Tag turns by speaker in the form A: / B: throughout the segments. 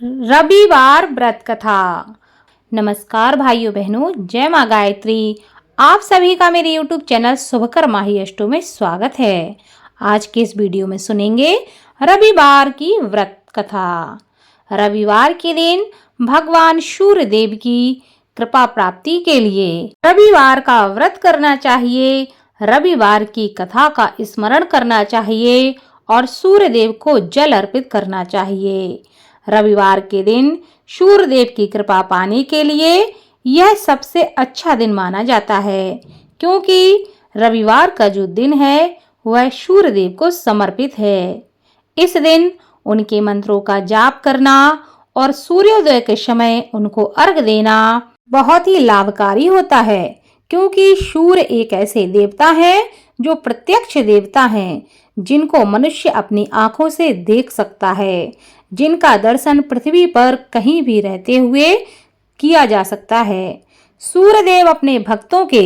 A: रविवार व्रत कथा। नमस्कार भाइयों बहनों, जय माँ गायत्री। आप सभी का मेरे YouTube चैनल शुभकर माही अष्टो में स्वागत है। आज के इस वीडियो में सुनेंगे रविवार की व्रत कथा। रविवार के दिन भगवान सूर्य देव की कृपा प्राप्ति के लिए रविवार का व्रत करना चाहिए। रविवार की कथा का स्मरण करना चाहिए और सूर्य देव को जल अर्पित करना चाहिए। रविवार के दिन सूर्य देव की कृपा पाने के लिए यह सबसे अच्छा दिन माना जाता है, क्योंकि रविवार का जो दिन है वह सूर्य देव को समर्पित है। इस दिन उनके मंत्रों का जाप करना और सूर्योदय के समय उनको अर्घ देना बहुत ही लाभकारी होता है, क्योंकि सूर्य एक ऐसे देवता हैं जो प्रत्यक्ष देवता हैं, जिनको मनुष्य अपनी आंखों से देख सकता है, जिनका दर्शन पृथ्वी पर कहीं भी रहते हुए किया जा सकता है। सूर्य देव अपने भक्तों के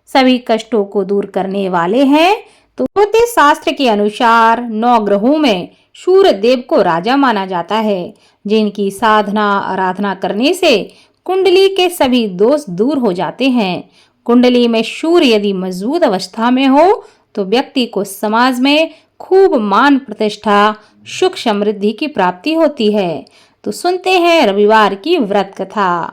A: सभी कष्टों को दूर करने वाले हैं। तो ज्योतिष शास्त्र के अनुसार 9 ग्रहों में सूर्य देव को राजा माना जाता है, जिनकी साधना आराधना करने से कुंडली के सभी दोष दूर हो जाते हैं। कुंडली में सूर्य यदि मजबूत अवस्था में हो तो व्यक्ति को समाज में खूब मान प्रतिष्ठा, सुख समृद्धि की प्राप्ति होती है। तो सुनते हैं रविवार की व्रत कथा।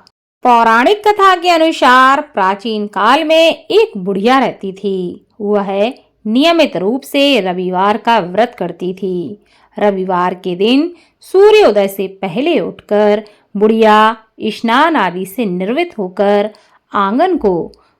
A: पौराणिक कथा के अनुसार प्राचीन काल में एक बुढ़िया रहती थी। वह नियमित रूप से रविवार का व्रत करती थी। रविवार के दिन सूर्योदय से पहले उठकर बुढ़िया स्नान आदि से निर्वृत्त होकर आंगन को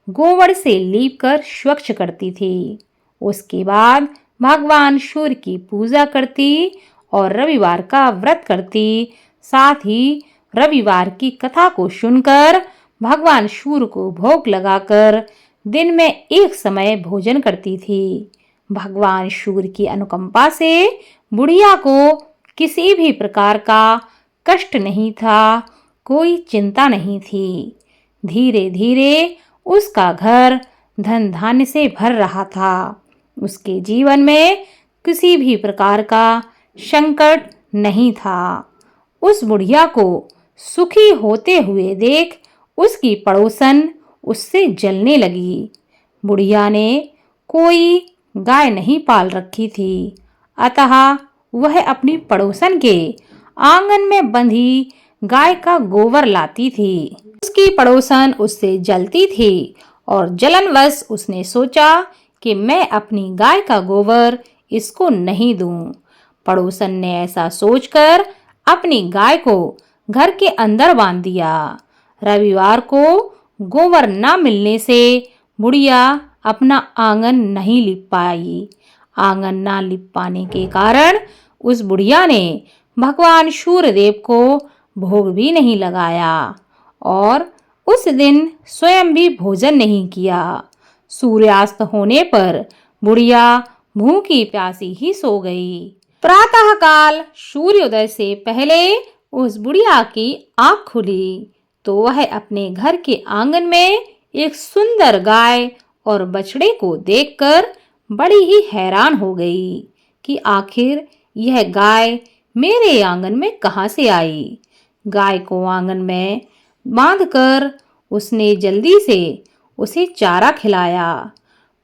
A: गोबर से लीपकर स्वच्छ करती थी। उसके बाद भगवान सूर्य की पूजा करती और रविवार का व्रत करती। साथ ही रविवार की कथा को सुनकर भगवान सूर्य को भोग लगाकर दिन में एक समय भोजन करती थी। भगवान सूर्य की अनुकंपा से बुढ़िया को किसी भी प्रकार का कष्ट नहीं था, कोई चिंता नहीं थी। धीरे धीरे उसका घर धन धान्य से भर रहा था। उसके जीवन में किसी भी प्रकार का संकट नहीं था। उस बुढ़िया को सुखी होते हुए देख उसकी पड़ोसन उससे जलने लगी। बुढ़िया ने कोई गाय नहीं पाल रखी थी, अतः वह अपनी पड़ोसन के आंगन में बंधी गाय का गोबर लाती थी। उसकी पड़ोसन उससे जलती थी और जलनवश उसने सोचा कि मैं अपनी गाय का गोबर इसको नहीं दूं। पड़ोसन ने ऐसा सोचकर अपनी गाय को घर के अंदर बांध दिया। रविवार को गोबर न मिलने से बुढ़िया अपना आंगन नहीं लिप पाई। आंगन न लिप पाने के कारण उस बुढ़िया ने भगवान सूर्य देव को भोग भी नहीं लगाया और उस दिन स्वयं भी भोजन नहीं किया। सूर्यास्त होने पर बुढ़िया भूखी प्यासी ही सो गई। प्रातः काल सूर्योदय से पहले उस बुढ़िया की आंख खुली तो वह अपने घर के आंगन में एक सुंदर गाय और बछड़े को देखकर बड़ी ही हैरान हो गई कि आखिर यह गाय मेरे आंगन में कहाँ से आई। गाय को आंगन में बांधकर उसने जल्दी से उसे चारा खिलाया।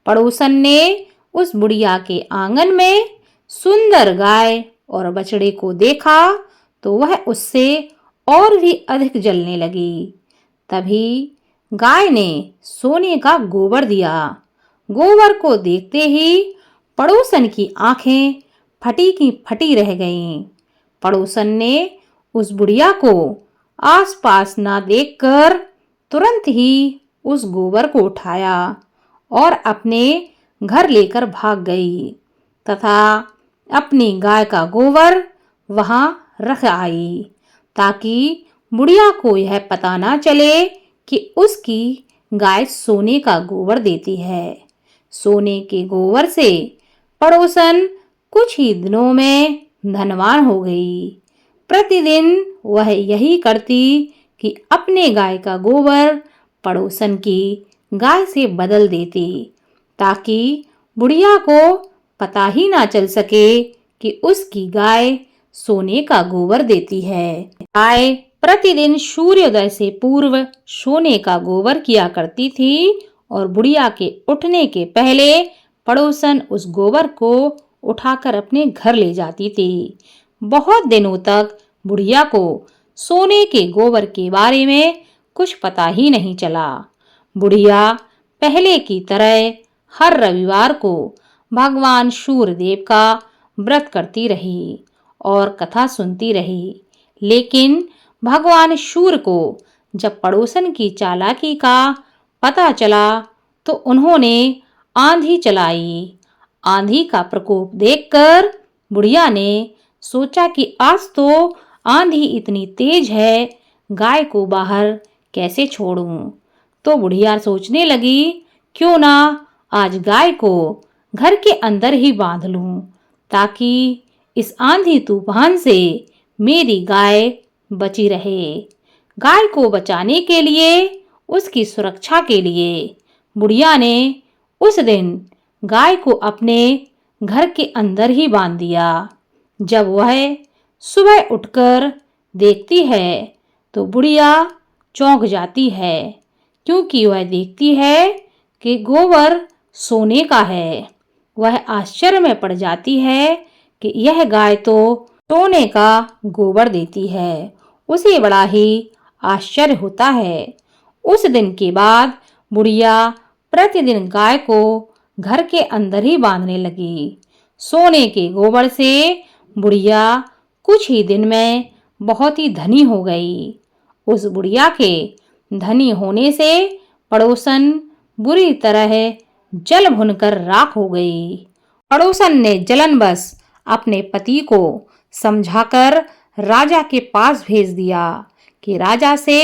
A: पड़ोसन ने उस बुढ़िया के आंगन में सुंदर गाय और बछड़े को देखा तो वह उससे और भी अधिक जलने लगी। तभी गाय ने सोने का गोबर दिया। गोबर को देखते ही पड़ोसन की आंखें फटी की फटी रह गईं। पड़ोसन ने उस बुढ़िया को आसपास ना देखकर तुरंत ही उस गोबर को उठाया और अपने घर लेकर भाग गई तथा अपनी गाय का गोबर वहां रख आई, ताकि बुढ़िया को यह पता ना चले कि उसकी गाय सोने का गोबर देती है। सोने के गोबर से पड़ोसन कुछ ही दिनों में धनवान हो गई। प्रतिदिन वह यही करती कि अपने गाय का गोबर पड़ोसन की गाय से बदल देती, ताकि बुढ़िया को पता ही ना चल सके कि उसकी गाय सोने का गोबर देती है। गाय प्रतिदिन सूर्योदय से पूर्व सोने का गोबर किया करती थी और बुढ़िया के उठने के पहले पड़ोसन उस गोबर को उठाकर अपने घर ले जाती थी। बहुत दिनों तक बुढ़िया को सोने के गोबर के बारे में कुछ पता ही नहीं चला। बुढ़िया पहले की तरह हर रविवार को भगवान सूर्यदेव का व्रत करती रही और कथा सुनती रही। लेकिन भगवान सूर्य को जब पड़ोसन की चालाकी का पता चला तो उन्होंने आंधी चलाई। आंधी का प्रकोप देखकर बुढ़िया ने सोचा कि आज तो आंधी इतनी तेज है, गाय को बाहर कैसे छोड़ूं। तो बुढ़िया सोचने लगी, क्यों ना आज गाय को घर के अंदर ही बांध लूं, ताकि इस आंधी तूफान से मेरी गाय बची रहे। गाय को बचाने के लिए, उसकी सुरक्षा के लिए बुढ़िया ने उस दिन गाय को अपने घर के अंदर ही बांध दिया। जब वह सुबह उठकर देखती है तो बुढ़िया चौंक जाती है, क्योंकि वह देखती है कि गोबर सोने का है। वह आश्चर्य में पड़ जाती है कि यह गाय तो सोने का गोबर देती है। उसे बड़ा ही आश्चर्य होता है। उस दिन के बाद बुढ़िया प्रतिदिन गाय को घर के अंदर ही बांधने लगी। सोने के गोबर से बुढ़िया कुछ ही दिन में बहुत ही धनी हो गई। उस बुढ़िया के धनी होने से पड़ोसन बुरी तरह जल भुनकर राख हो गई। पड़ोसन ने जलनवश अपने पति को समझाकर राजा के पास भेज दिया कि राजा से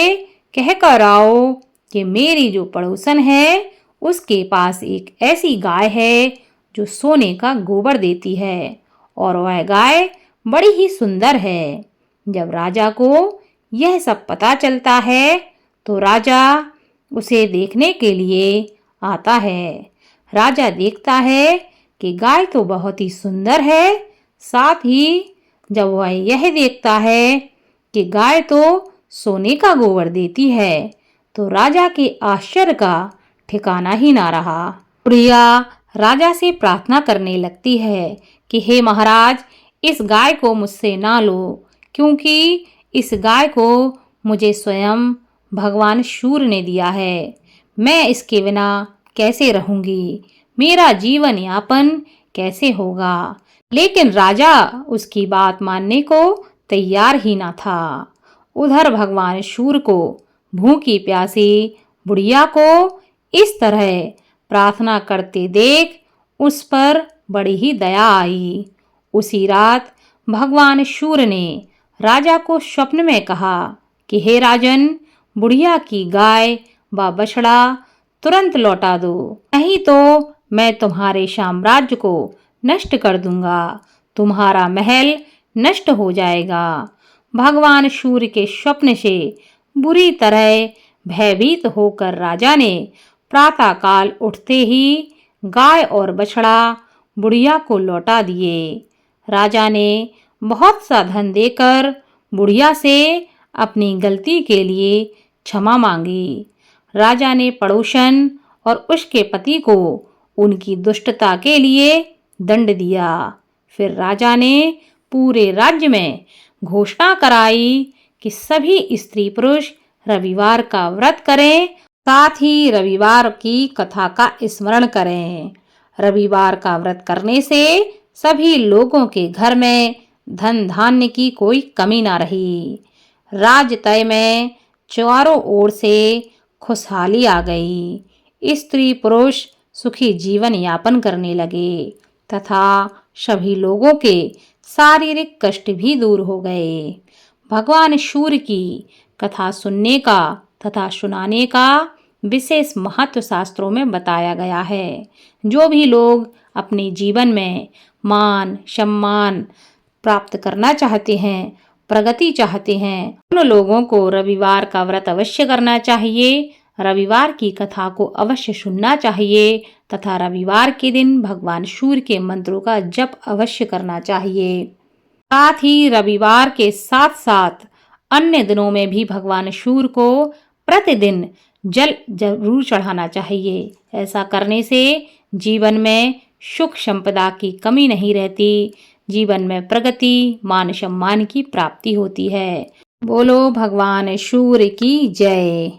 A: कहकर आओ कि मेरी जो पड़ोसन है उसके पास एक ऐसी गाय है जो सोने का गोबर देती है और वह गाय बड़ी ही सुंदर है। जब राजा को यह सब पता चलता है तो राजा उसे देखने के लिए आता है। राजा देखता है कि गाय तो बहुत ही सुंदर है, साथ ही जब वह यह देखता है कि गाय तो सोने का गोबर देती है तो राजा के आश्चर्य का ठिकाना ही ना रहा। बुढ़िया राजा से प्रार्थना करने लगती है कि हे महाराज, इस गाय को मुझसे ना लो, क्योंकि इस गाय को मुझे स्वयं भगवान सूर्य ने दिया है। मैं इसके बिना कैसे रहूंगी, मेरा जीवन यापन कैसे होगा। लेकिन राजा उसकी बात मानने को तैयार ही ना था। उधर भगवान सूर्य को भूखी प्यासी बुढ़िया को इस तरह प्रार्थना करते देख उस पर बड़ी ही दया आई। उसी रात भगवान सूर्य ने राजा को स्वप्न में कहा कि हे राजन, बुढ़िया की गाय व बछड़ा तुरंत लौटा दो, नहीं तो मैं तुम्हारे साम्राज्य को नष्ट कर दूंगा, तुम्हारा महल नष्ट हो जाएगा। भगवान सूर्य के स्वप्न से बुरी तरह भयभीत होकर राजा ने प्रातःकाल उठते ही गाय और बछड़ा बुढ़िया को लौटा दिए। राजा ने बहुत सा धन देकर बुढ़िया से अपनी गलती के लिए क्षमा मांगी। राजा ने पड़ोसन और उसके पति को उनकी दुष्टता के लिए दंड दिया। फिर राजा ने पूरे राज्य में घोषणा कराई कि सभी स्त्री पुरुष रविवार का व्रत करें, साथ ही रविवार की कथा का स्मरण करें। रविवार का व्रत करने से सभी लोगों के घर में धन धान्य की कोई कमी ना रही। राजतय में चारों ओर से खुशहाली आ गई। स्त्री पुरुष सुखी जीवन यापन करने लगे तथा सभी लोगों के शारीरिक कष्ट भी दूर हो गए। भगवान सूर्य की कथा सुनने का तथा सुनाने का विशेष महत्व शास्त्रों में बताया गया है। जो भी लोग अपने जीवन में मान सम्मान प्राप्त करना चाहते हैं, प्रगति चाहते हैं, उन लोगों को रविवार का व्रत अवश्य करना चाहिए। रविवार की कथा को अवश्य सुनना चाहिए तथा रविवार के दिन भगवान सूर्य के मंत्रों का जप अवश्य करना चाहिए। साथ ही रविवार के साथ साथ अन्य दिनों में भी भगवान सूर्य को प्रतिदिन जल जरूर चढ़ाना चाहिए। ऐसा करने से जीवन में सुख संपदा की कमी नहीं रहती, जीवन में प्रगति, मान सम्मान की प्राप्ति होती है। बोलो भगवान सूर्य की जय।